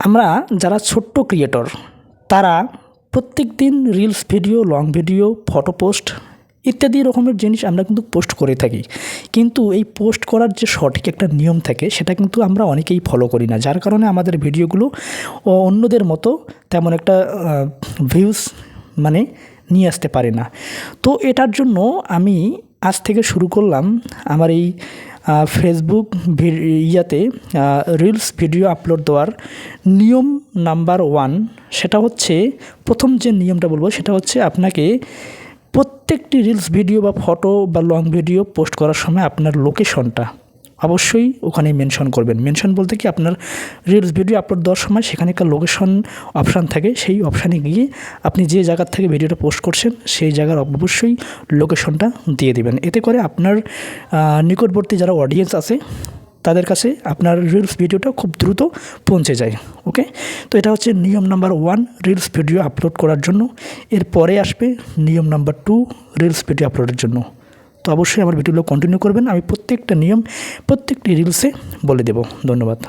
আমরা যারা ছোট্ট ক্রিয়েটর তারা প্রত্যেক দিন reels video, long video, photo post ইত্যাদি রকমের জিনিস আমরা কিন্তু পোস্ট করে থাকি, কিন্তু এই পোস্ট করার যে সঠিক একটা নিয়ম থাকে সেটা কিন্তু আমরা অনেকেই ফলো করি না, যার কারণে আমাদের ভিডিওগুলো অন্যদের মতো তেমন একটা ভিউজ মানে নিয়ে আসতে পারে না। তো এটার জন্য আমি আজ থেকে শুরু করলাম আমার এই ফেসবুক ইয়াতে রিলস ভিডিও আপলোড দেওয়ার নিয়ম নাম্বার 1। সেটা হচ্ছে, প্রথম যে নিয়মটা বলবো সেটা হচ্ছে আপনাকে প্রত্যেকটি রিলস ভিডিও বা ফটো বা লং ভিডিও পোস্ট করার সময় আপনার লোকেশনটা অবশ্যই ওখানে মেনশন করবেন। মেনশন বলতে কি, আপনার রিলস ভিডিও আপলোড দেওয়ার সময় সেখানে একটা লোকেশন অপশান থাকে, সেই অপশানে গিয়ে আপনি যে জায়গার থেকে ভিডিওটা পোস্ট করছেন সেই জায়গার অবশ্যই লোকেশনটা দিয়ে দেবেন। এতে করে আপনার নিকটবর্তী যারা অডিয়েন্স আছে তাদের কাছে আপনার রিলস ভিডিওটা খুব দ্রুত পৌঁছে যায়। ওকে, তো এটা হচ্ছে নিয়ম নাম্বার 1 রিলস ভিডিও আপলোড করার জন্য। এরপরে আসবে নিয়ম নাম্বার 2 রিলস ভিডিও আপলোডের জন্য। তো অবশ্যই আমার ভিডিওগুলো কন্টিনিউ করবেন, আমি প্রত্যেকটা নিয়ম প্রত্যেকটি রিলসে বলে দেব। ধন্যবাদ।